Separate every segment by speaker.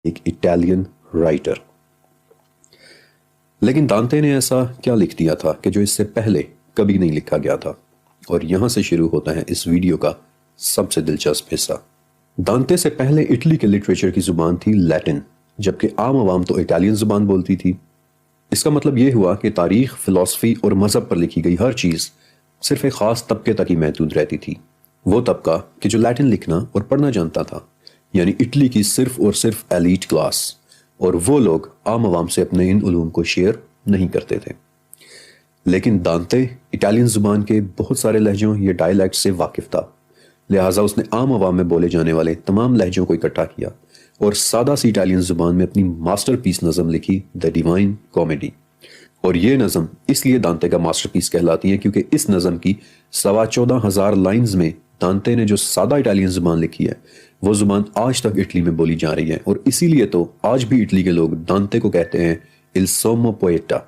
Speaker 1: ایک Italian writer. لیکن دانتے نے ایسا کیا لکھ دیا تھا کہ جو اس سے پہلے کبھی نہیں لکھا گیا تھا؟ اور یہاں سے شروع ہوتا ہے اس ویڈیو کا سب سے دلچسپ حصہ۔ دانتے سے پہلے اٹلی کے لٹریچر کی زبان تھی لیٹن، جبکہ عام عوام تو اٹالین زبان بولتی تھی۔ اس کا مطلب یہ ہوا کہ تاریخ، فلسفی اور مذہب پر لکھی گئی ہر چیز صرف ایک خاص طبقے تک ہی محدود رہتی تھی، وہ طبقہ کہ جو لیٹن لکھنا اور پڑھنا جانتا تھا، یعنی اٹلی کی صرف اور صرف ایلیٹ کلاس، اور وہ لوگ عام عوام سے اپنے ان علوم کو شیئر نہیں کرتے تھے۔ لیکن دانتے اٹالین زبان کے بہت سارے لہجوں یا ڈائلیکٹ سے واقف تھا، لہٰذا اس نے عام عوام میں بولے جانے والے تمام لہجوں کو اکٹھا کیا اور سادہ سی اٹالین زبان میں اپنی ماسٹر پیس نظم لکھی، دی ڈیوائن کامیڈی۔ اور یہ نظم اس لیے دانتے کا ماسٹر پیس کہلاتی ہے کیونکہ اس نظم کی 14,500 لائنز میں دانتے نے جو سادہ اٹالین زبان لکھی ہے وہ زبان آج تک اٹلی میں بولی جا رہی ہے، اور اسی لیے تو آج بھی اٹلی کے لوگ دانتے کو کہتے ہیں il sommo poeta،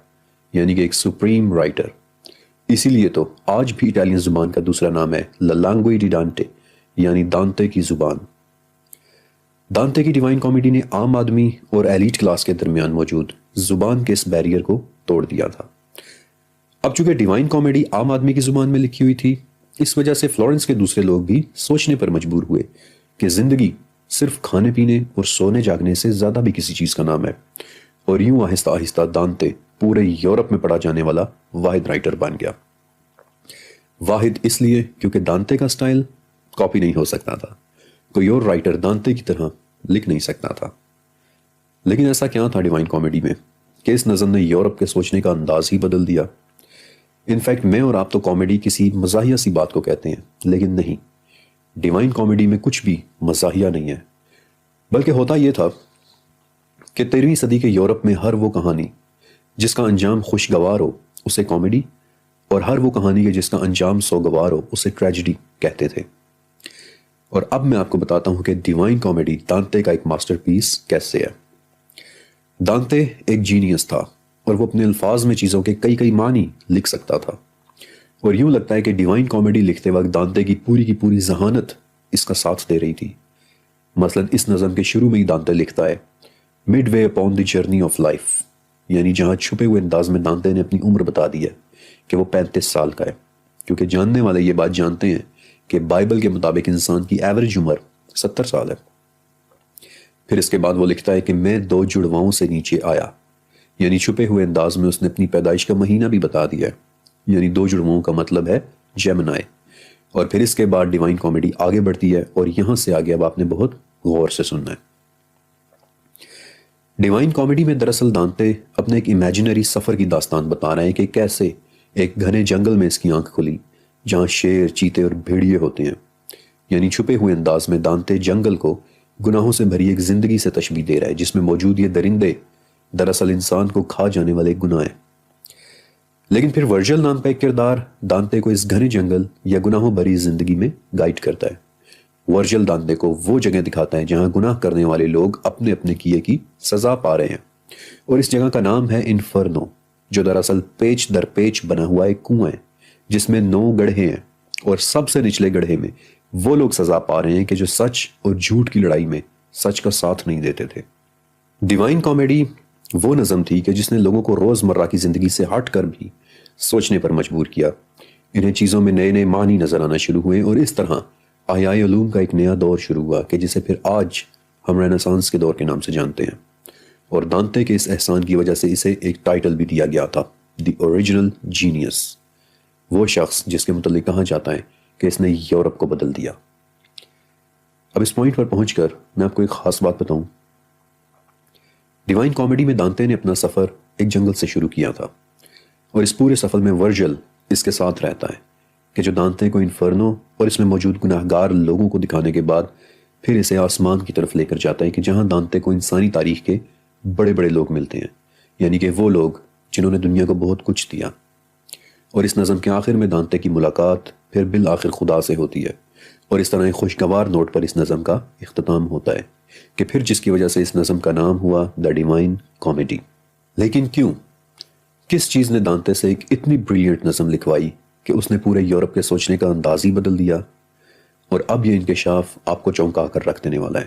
Speaker 1: یعنی کہ ایک سپریم رائٹر۔ اسی لیے تو آج بھی اٹالین زبان کا دوسرا نام ہے لا لنگua di Dante، یعنی دانتے کی زبان۔ دانتے کی ڈیوائن کامیڈی نے عام آدمی اور ایلیٹ کلاس کے درمیان موجود زبان کے اس بیریئر کو توڑ دیا تھا۔ اب چونکہ ڈیوائن کامیڈی عام آدمی کی زبان میں لکھی ہوئی تھی، اس وجہ سے فلورنس کے دوسرے لوگ بھی سوچنے پر مجبور ہوئے کہ زندگی صرف کھانے پینے اور سونے جاگنے سے زیادہ بھی کسی چیز کا نام ہے، اور یوں آہستہ آہستہ دانتے پورے یورپ میں پڑھا جانے والا واحد رائٹر بن گیا۔ واحد اس لیے کیونکہ دانتے کا سٹائل کاپی نہیں ہو سکتا تھا، کوئی اور رائٹر دانتے کی طرح لکھ نہیں سکتا تھا۔ لیکن ایسا کیا تھا ڈیوائن کامیڈی میں کہ اس نظم نے یورپ کے سوچنے کا انداز ہی بدل دیا؟ انفیکٹ میں اور آپ تو کامیڈی کسی مزاحیہ سی بات کو کہتے ہیں، لیکن نہیں، ڈیوائن کامیڈی میں کچھ بھی مزاحیہ نہیں ہے، بلکہ ہوتا یہ تھا کہ 13ویں صدی کے یورپ میں ہر وہ کہانی جس کا انجام خوشگوار ہو اسے کامیڈی، اور ہر وہ کہانی کے جس کا انجام سوگوار ہو اسے ٹریجڈی کہتے تھے۔ اور اب میں آپ کو بتاتا ہوں کہ ڈیوائن کامیڈی دانتے کا ایک ماسٹر پیس کیسے ہے۔ دانتے ایک جینیس تھا اور وہ اپنے الفاظ میں چیزوں کے کئی معنی لکھ سکتا تھا، اور یوں لگتا ہے کہ ڈیوائن کامیڈی لکھتے وقت دانتے کی پوری ذہانت اس کا ساتھ دے رہی تھی۔ مثلا اس نظم کے شروع میں ہی دانتے لکھتا ہے mid way upon the journey of life, یعنی جہاں چھپے ہوئے انداز میں دانتے نے اپنی عمر بتا دی ہے کہ وہ 35 سال کا ہے، کیونکہ جاننے والے یہ بات جانتے ہیں کہ بائبل کے مطابق انسان کی ایوریج عمر 70 سال ہے۔ پھر اس کے بعد وہ لکھتا ہے کہ میں 2 جڑواؤں سے نیچے آیا، یعنی چھپے ہوئے انداز میں اس نے اپنی پیدائش کا مہینہ بھی بتا دیا ہے، یعنی 2 جڑواؤں کا مطلب ہے جیمنائی۔ اور پھر اس کے بعد ڈیوائن کامیڈی آگے بڑھتی ہے، اور یہاں سے آگے اب آپ نے بہت غور سے سننا ہے۔ ڈیوائن کامیڈی میں دراصل دانتے اپنے ایک امیجنری سفر کی داستان بتا رہے ہیں کہ کیسے ایک گھنے جنگل میں اس کی آنکھ کھلی جہاں شیر، چیتے اور بھیڑیے ہوتے ہیں، یعنی چھپے ہوئے انداز میں دانتے جنگل کو گناہوں سے بھری ایک زندگی سے تشبیہ دے رہا ہے جس میں موجود یہ درندے دراصل انسان کو کھا جانے والے گناہ ہیں۔ لیکن پھر ورجل نام کا ایک کردار دانتے کو اس گھنے جنگل یا گناہوں بھری زندگی میں گائیڈ کرتا ہے۔ ورجل دانتے کو وہ جگہ دکھاتا ہے جہاں گناہ کرنے والے لوگ اپنے اپنے کیے کی سزا پا رہے ہیں، اور اس جگہ کا نام ہے انفرنو، جو دراصل پیچ در پیچ بنا ہوا ایک کنواں ہے جس میں 9 گڑھے ہیں، اور سب سے نچلے گڑھے میں وہ لوگ سزا پا رہے ہیں کہ جو سچ اور جھوٹ کی لڑائی میں سچ کا ساتھ نہیں دیتے تھے۔ ڈیوائن کامیڈی وہ نظم تھی کہ جس نے لوگوں کو روزمرہ کی زندگی سے ہٹ کر بھی سوچنے پر مجبور کیا۔ انہیں چیزوں میں نئے معنی نظر آنا شروع ہوئے، اور اس طرح احیاء علوم کا ایک نیا دور شروع ہوا کہ جسے پھر آج ہم رینیسانس کے دور کے نام سے جانتے ہیں، اور دانتے کے اس احسان کی وجہ سے اسے ایک ٹائٹل بھی دیا گیا تھا، دی اوریجنل جینیس، وہ شخص جس کے متعلق کہا جاتا ہے کہ اس نے یورپ کو بدل دیا۔ اب اس پوائنٹ پر پہنچ کر میں آپ کو ایک خاص بات بتاؤں۔ ڈیوائن کامیڈی میں دانتے نے اپنا سفر ایک جنگل سے شروع کیا تھا، اور اس پورے سفر میں ورجل اس کے ساتھ رہتا ہے کہ جو دانتے کو انفرنو اور اس میں موجود گناہگار لوگوں کو دکھانے کے بعد پھر اسے آسمان کی طرف لے کر جاتا ہے کہ جہاں دانتے کو انسانی تاریخ کے بڑے لوگ ملتے ہیں، یعنی کہ وہ لوگ جنہوں نے دنیا کو بہت کچھ دیا۔ اور اس نظم کے آخر میں دانتے کی ملاقات پھر بالآخر خدا سے ہوتی ہے، اور اس طرح ایک خوشگوار نوٹ پر اس نظم کا اختتام ہوتا ہے کہ پھر جس کی وجہ سے اس نظم کا نام ہوا دی ڈیوائن کامیڈی۔ لیکن کیوں؟ کس چیز نے دانتے سے ایک اتنی بریلینٹ نظم لکھوائی کہ اس نے پورے یورپ کے سوچنے کا انداز ہی بدل دیا؟ اور اب یہ انکشاف آپ کو چونکا کر رکھ دینے والا ہے۔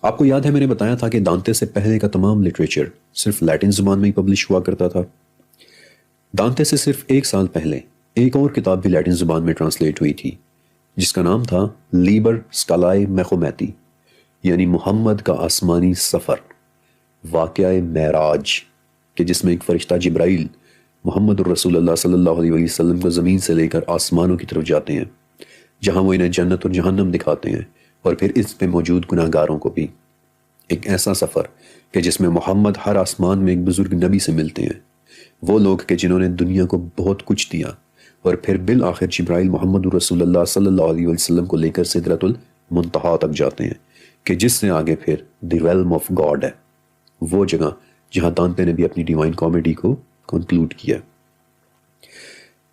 Speaker 1: آپ کو یاد ہے میں نے بتایا تھا کہ دانتے سے پہلے کا تمام لٹریچر صرف لیٹن زبان میں ہی پبلش ہوا کرتا تھا۔ دانتے سے صرف 1 سال پہلے ایک اور کتاب بھی لیٹن زبان میں ٹرانسلیٹ ہوئی تھی جس کا نام تھا لیبر سکالائے میخومیتی، یعنی محمد کا آسمانی سفر، واقعہ معراج، کہ جس میں ایک فرشتہ جبرائیل محمد الرسول اللہ صلی اللہ علیہ وسلم کو زمین سے لے کر آسمانوں کی طرف جاتے ہیں، جہاں وہ انہیں جنت اور جہنم دکھاتے ہیں اور پھر اس پہ موجود گناہگاروں کو بھی۔ ایک ایسا سفر کہ جس میں محمد ہر آسمان میں ایک بزرگ نبی سے ملتے ہیں، وہ لوگ کہ جنہوں نے دنیا کو بہت کچھ دیا، اور پھر بالآخر جبرائیل محمد الرسول اللہ صلی اللہ علیہ وسلم کو لے کر سدرۃ المنتہا تک جاتے ہیں، کہ جس سے آگے پھر دی ریلم آف گاڈ ہے، وہ جگہ جہاں دانتے نے بھی اپنی ڈیوائن کامیڈی کو کنکلوڈ کیا۔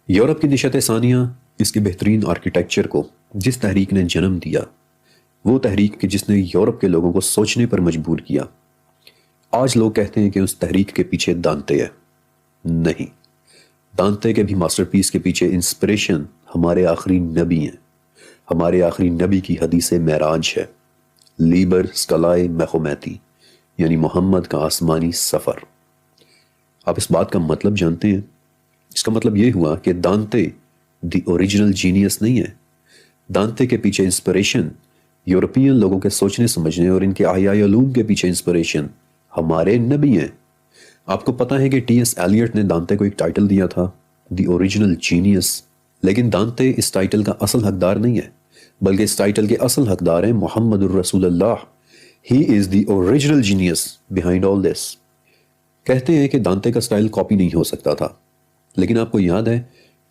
Speaker 1: یورپ کی نشت ثانیہ، اس کے بہترین آرکیٹیکچر کو جس تحریک نے جنم دیا، وہ تحریک کہ جس نے یورپ کے لوگوں کو سوچنے پر مجبور کیا۔ آج لوگ کہتے ہیں کہ اس تحریک کے پیچھے دانتے ہے۔ نہیں، دانتے کے بھی ماسٹر پیس کے پیچھے انسپریشن ہمارے آخری نبی ہیں۔ ہمارے آخری نبی کی حدیث معراج ہے، لیبر سکالائے میخومیتی، یعنی محمد کا آسمانی سفر۔ آپ اس بات کا مطلب جانتے ہیں؟ اس کا مطلب یہ ہوا کہ دانتے دی اوریجنل جینیس نہیں ہے۔ دانتے کے پیچھے انسپریشن یورپین لوگوں کے سوچنے سمجھنے اور ان کے احیاء علوم کے پیچھے انسپریشن ہمارے نبی ہیں۔ آپ کو پتا ہے کہ ٹی ایس ایلیٹ نے دانتے کو ایک ٹائٹل دیا تھا، دی اوریجنل جینیس، لیکن دانتے اس ٹائٹل کا اصل حقدار نہیں ہے، بلکہ اس ٹائٹل کے اصل حقدار ہیں محمد الرسول اللہ۔ ہی از دی اوریجنل جینیس بیہائنڈ آل دس۔ کہتے ہیں کہ دانتے کا سٹائل کاپی نہیں ہو سکتا تھا، لیکن آپ کو یاد ہے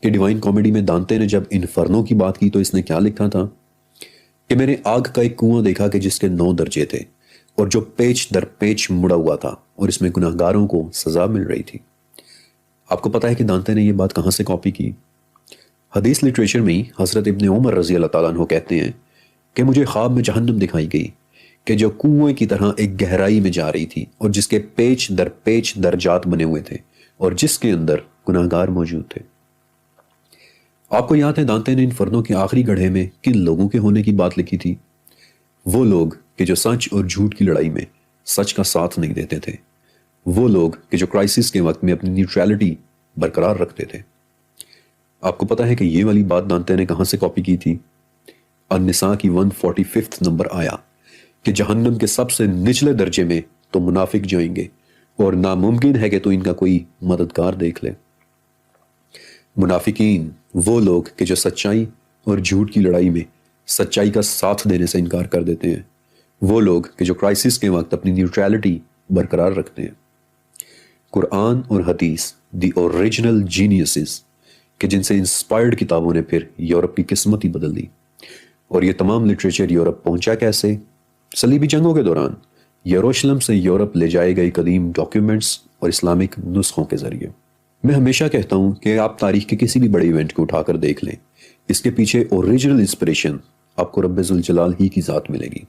Speaker 1: کہ ڈیوائن کامیڈی میں دانتے نے جب انفرنو کی بات کی تو اس نے کیا لکھا تھا کہ میں نے آگ کا ایک کنواں دیکھا کہ جس کے 9 درجے تھے اور جو پیچ در پیچ مڑا ہوا تھا، اور اس میں گناہگاروں کو سزا مل رہی تھی۔ آپ کو پتا ہے کہ دانتے نے یہ بات کہاں سے کاپی کی؟ حدیث لٹریچر میں حضرت ابن عمر رضی اللہ تعالیٰ عنہ کہتے ہیں کہ مجھے خواب میں جہنم دکھائی گئی کہ جو کنویں کی طرح ایک گہرائی میں جا رہی تھی اور جس کے پیچ درجات بنے ہوئے تھے اور جس کے اندر گناہگار موجود تھے۔ آپ کو یاد ہے دانتے نے انفرنو کے آخری گڑھے میں کن لوگوں کے ہونے کی بات لکھی تھی؟ وہ لوگ کہ جو سچ اور جھوٹ کی لڑائی میں سچ کا ساتھ نہیں دیتے تھے، وہ لوگ کہ جو کرائسس کے وقت میں اپنی نیوٹرالٹی برقرار رکھتے تھے۔ آپ کو پتا ہے کہ یہ والی بات دانتے نے کہاں سے کاپی کی تھی؟ النساء کی 145 نمبر آیا کہ جہنم کے سب سے نچلے درجے میں تو منافق جائیں گے اور ناممکن ہے کہ تو ان کا کوئی مددگار دیکھ لے۔ منافقین وہ لوگ کہ جو سچائی اور جھوٹ کی لڑائی میں سچائی کا ساتھ دینے سے انکار کر دیتے ہیں، وہ لوگ کہ جو کرائسس کے وقت اپنی نیوٹرالٹی برقرار رکھتے ہیں۔ قرآن اور حدیث دی اوریجنل جینیسز کہ جن سے انسپائرڈ کتابوں نے پھر یورپ کی قسمت ہی بدل دی۔ اور یہ تمام لٹریچر یورپ پہنچا کیسے؟ صلیبی جنگوں کے دوران یروشلم سے یورپ لے جائے گئے قدیم ڈاکیومنٹس اور اسلامک نسخوں کے ذریعے۔ میں ہمیشہ کہتا ہوں کہ آپ تاریخ کے کسی بھی بڑے ایونٹ کو اٹھا کر دیکھ لیں، اس کے پیچھے اوریجنل انسپریشن آپ کو رب ذوالجلال ہی کی ذات ملے گی۔